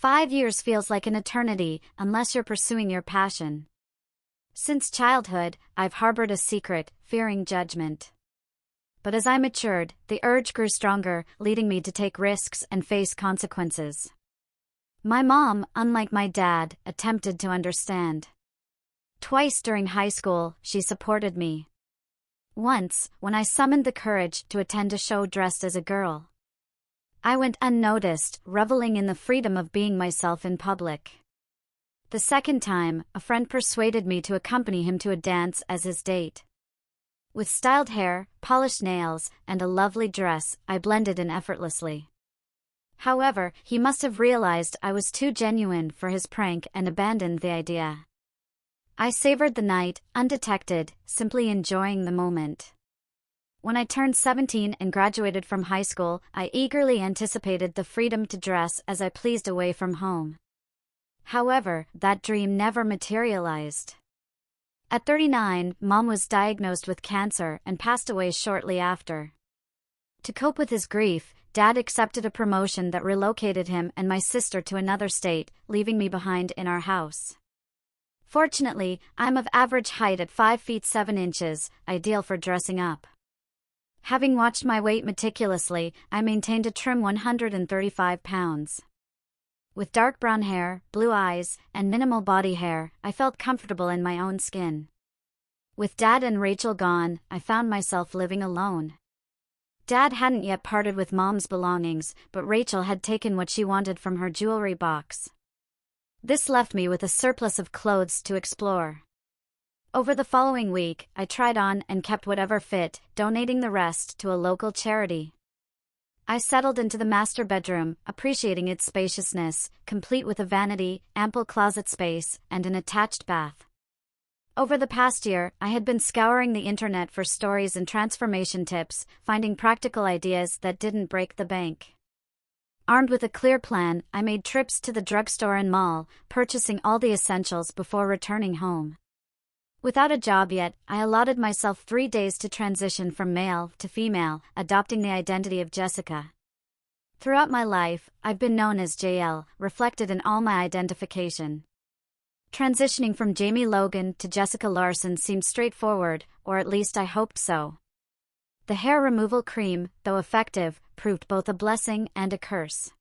5 years feels like an eternity unless you're pursuing your passion. Since childhood, I've harbored a secret, fearing judgment. But as I matured, the urge grew stronger, leading me to take risks and face consequences. My mom, unlike my dad, attempted to understand. Twice during high school, she supported me. Once, when I summoned the courage to attend a show dressed as a girl. I went unnoticed, reveling in the freedom of being myself in public. The second time, a friend persuaded me to accompany him to a dance as his date. With styled hair, polished nails, and a lovely dress, I blended in effortlessly. However, he must have realized I was too genuine for his prank and abandoned the idea. I savored the night, undetected, simply enjoying the moment. When I turned 17 and graduated from high school, I eagerly anticipated the freedom to dress as I pleased away from home. However, that dream never materialized. At 39, Mom was diagnosed with cancer and passed away shortly after. To cope with his grief, Dad accepted a promotion that relocated him and my sister to another state, leaving me behind in our house. Fortunately, I'm of average height at 5 feet 7 inches, ideal for dressing up. Having watched my weight meticulously, I maintained a trim 135 pounds. With dark brown hair, blue eyes, and minimal body hair, I felt comfortable in my own skin. With Dad and Rachel gone, I found myself living alone. Dad hadn't yet parted with Mom's belongings, but Rachel had taken what she wanted from her jewelry box. This left me with a surplus of clothes to explore. Over the following week, I tried on and kept whatever fit, donating the rest to a local charity. I settled into the master bedroom, appreciating its spaciousness, complete with a vanity, ample closet space, and an attached bath. Over the past year, I had been scouring the internet for stories and transformation tips, finding practical ideas that didn't break the bank. Armed with a clear plan, I made trips to the drugstore and mall, purchasing all the essentials before returning home. Without a job yet, I allotted myself 3 days to transition from male to female, adopting the identity of Jessica. Throughout my life, I've been known as JL, reflected in all my identification. Transitioning from Jamie Logan to Jessica Larson seemed straightforward, or at least I hoped so. The hair removal cream, though effective, proved both a blessing and a curse.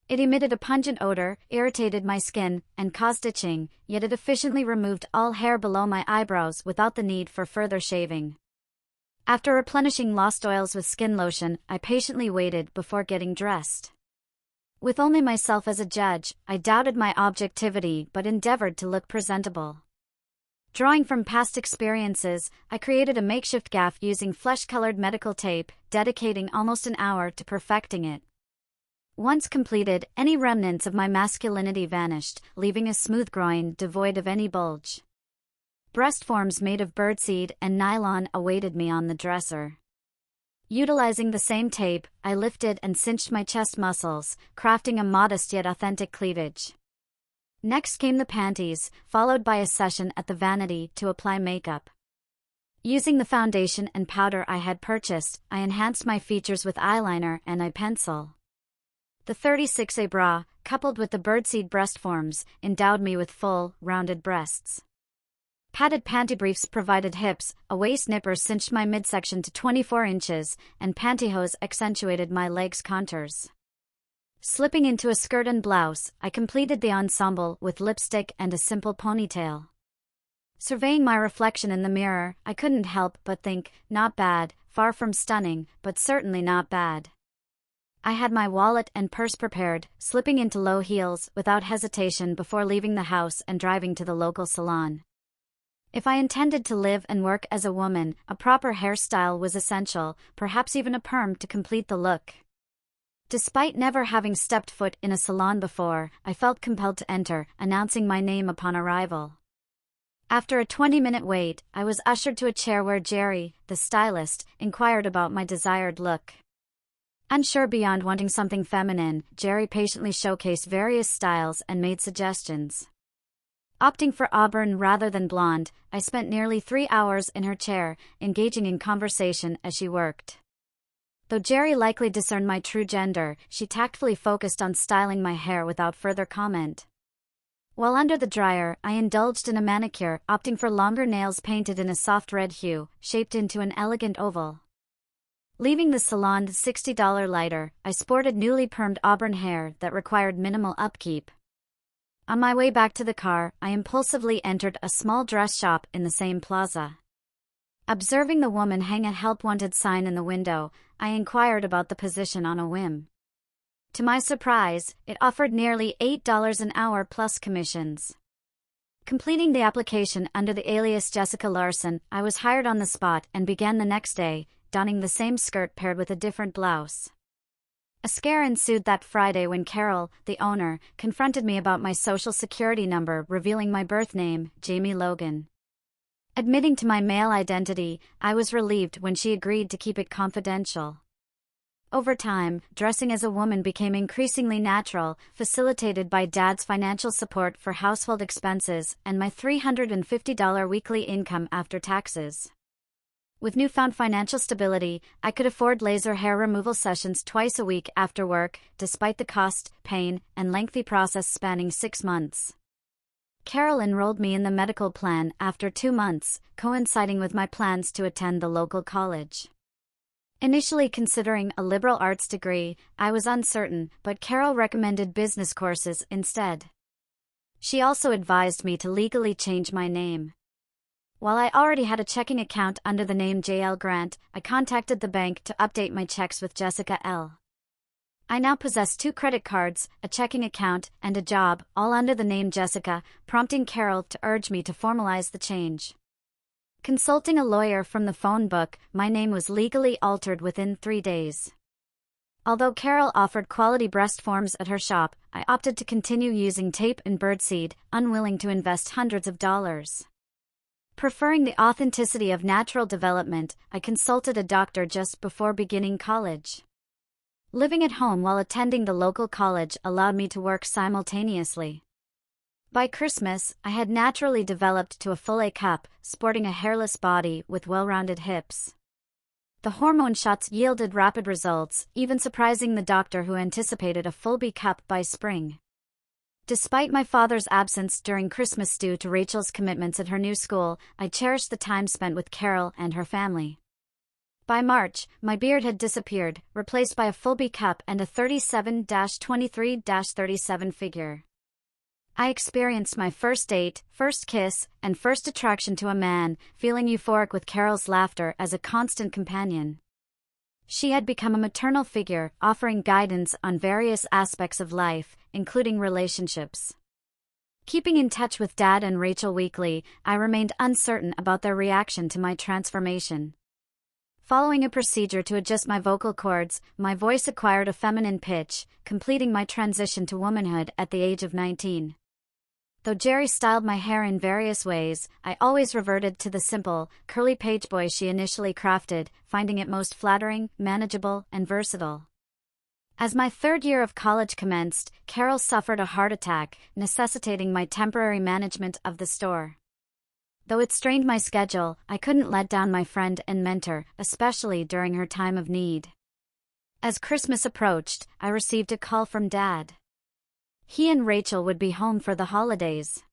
It emitted a pungent odor, irritated my skin, and caused itching, yet it efficiently removed all hair below my eyebrows without the need for further shaving. After replenishing lost oils with skin lotion, I patiently waited before getting dressed. With only myself as a judge, I doubted my objectivity but endeavored to look presentable. Drawing from past experiences, I created a makeshift gaff using flesh-colored medical tape, dedicating almost an hour to perfecting it. Once completed, any remnants of my masculinity vanished, leaving a smooth groin devoid of any bulge. Breast forms made of birdseed and nylon awaited me on the dresser. Utilizing the same tape, I lifted and cinched my chest muscles, crafting a modest yet authentic cleavage. Next came the panties, followed by a session at the vanity to apply makeup. Using the foundation and powder I had purchased, I enhanced my features with eyeliner and eye pencil. The 36A bra, coupled with the birdseed breast forms, endowed me with full, rounded breasts. Padded panty briefs provided hips, a waist nipper cinched my midsection to 24 inches, and pantyhose accentuated my legs' contours. Slipping into a skirt and blouse, I completed the ensemble with lipstick and a simple ponytail. Surveying my reflection in the mirror, I couldn't help but think, not bad, far from stunning, but certainly not bad. I had my wallet and purse prepared, slipping into low heels without hesitation before leaving the house and driving to the local salon. If I intended to live and work as a woman, a proper hairstyle was essential, perhaps even a perm to complete the look. Despite never having stepped foot in a salon before, I felt compelled to enter, announcing my name upon arrival. After a 20-minute wait, I was ushered to a chair where Jerry, the stylist, inquired about my desired look. Unsure beyond wanting something feminine, Jerry patiently showcased various styles and made suggestions. Opting for auburn rather than blonde, I spent nearly 3 hours in her chair, engaging in conversation as she worked. Though Jerry likely discerned my true gender, she tactfully focused on styling my hair without further comment. While under the dryer, I indulged in a manicure, opting for longer nails painted in a soft red hue, shaped into an elegant oval. Leaving the salon $60 lighter, I sported newly permed auburn hair that required minimal upkeep. On my way back to the car, I impulsively entered a small dress shop in the same plaza. Observing the woman hang a help wanted sign in the window, I inquired about the position on a whim. To my surprise, it offered nearly $8 an hour plus commissions. Completing the application under the alias Jessica Larson, I was hired on the spot and began the next day, donning the same skirt paired with a different blouse. A scare ensued that Friday when Carol, the owner, confronted me about my social security number, revealing my birth name, Jamie Logan. Admitting to my male identity, I was relieved when she agreed to keep it confidential. Over time, dressing as a woman became increasingly natural, facilitated by Dad's financial support for household expenses and my $350 weekly income after taxes. With newfound financial stability, I could afford laser hair removal sessions twice a week after work, despite the cost, pain, and lengthy process spanning 6 months. Carol enrolled me in the medical plan after 2 months, coinciding with my plans to attend the local college. Initially considering a liberal arts degree, I was uncertain, but Carol recommended business courses instead. She also advised me to legally change my name. While I already had a checking account under the name J.L. Grant, I contacted the bank to update my checks with Jessica L. I now possess 2 credit cards, a checking account, and a job, all under the name Jessica, prompting Carol to urge me to formalize the change. Consulting a lawyer from the phone book, my name was legally altered within 3 days. Although Carol offered quality breast forms at her shop, I opted to continue using tape and birdseed, unwilling to invest hundreds of dollars. Preferring the authenticity of natural development, I consulted a doctor just before beginning college. Living at home while attending the local college allowed me to work simultaneously. By Christmas, I had naturally developed to a full A cup, sporting a hairless body with well-rounded hips. The hormone shots yielded rapid results, even surprising the doctor who anticipated a full B cup by spring. Despite my father's absence during Christmas due to Rachel's commitments at her new school, I cherished the time spent with Carol and her family. By March, my beard had disappeared, replaced by a full B cup and a 37-23-37 figure. I experienced my first date, first kiss, and first attraction to a man, feeling euphoric with Carol's laughter as a constant companion. She had become a maternal figure, offering guidance on various aspects of life, including relationships. Keeping in touch with Dad and Rachel weekly, I remained uncertain about their reaction to my transformation. Following a procedure to adjust my vocal cords, my voice acquired a feminine pitch, completing my transition to womanhood at the age of 19. Though Jerry styled my hair in various ways, I always reverted to the simple, curly pageboy she initially crafted, finding it most flattering, manageable, and versatile. As my 3rd year of college commenced, Carol suffered a heart attack, necessitating my temporary management of the store. Though it strained my schedule, I couldn't let down my friend and mentor, especially during her time of need. As Christmas approached, I received a call from Dad. He and Rachel would be home for the holidays.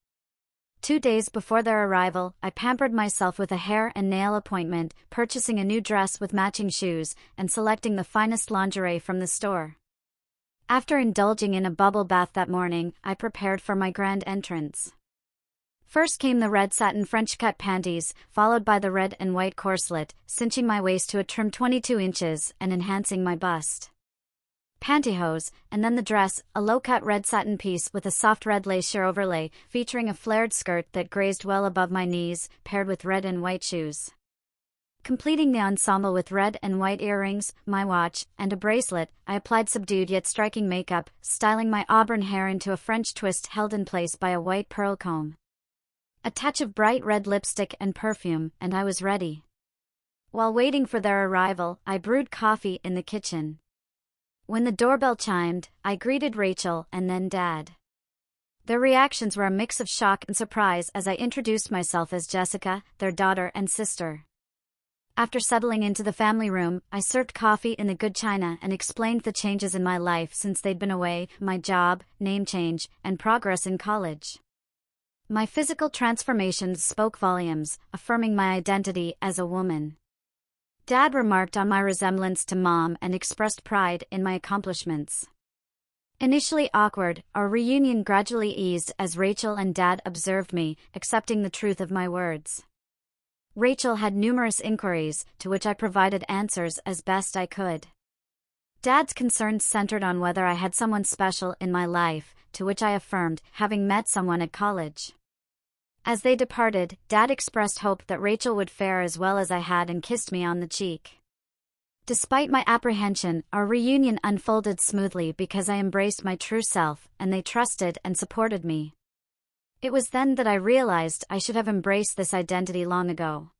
2 days before their arrival, I pampered myself with a hair and nail appointment, purchasing a new dress with matching shoes, and selecting the finest lingerie from the store. After indulging in a bubble bath that morning, I prepared for my grand entrance. First came the red satin French cut panties, followed by the red and white corselet, cinching my waist to a trim 22 inches and enhancing my bust. Pantyhose, and then the dress, a low-cut red satin piece with a soft red lace sheer overlay, featuring a flared skirt that grazed well above my knees, paired with red and white shoes. Completing the ensemble with red and white earrings, my watch, and a bracelet, I applied subdued yet striking makeup, styling my auburn hair into a French twist held in place by a white pearl comb. A touch of bright red lipstick and perfume, and I was ready. While waiting for their arrival, I brewed coffee in the kitchen. When the doorbell chimed, I greeted Rachel and then Dad. Their reactions were a mix of shock and surprise as I introduced myself as Jessica, their daughter and sister. After settling into the family room, I served coffee in the good china and explained the changes in my life since they'd been away, my job, name change, and progress in college. My physical transformations spoke volumes, affirming my identity as a woman. Dad remarked on my resemblance to Mom and expressed pride in my accomplishments. Initially awkward, our reunion gradually eased as Rachel and Dad observed me, accepting the truth of my words. Rachel had numerous inquiries, to which I provided answers as best I could. Dad's concerns centered on whether I had someone special in my life, to which I affirmed, having met someone at college. As they departed, Dad expressed hope that Rachel would fare as well as I had and kissed me on the cheek. Despite my apprehension, our reunion unfolded smoothly because I embraced my true self, and they trusted and supported me. It was then that I realized I should have embraced this identity long ago.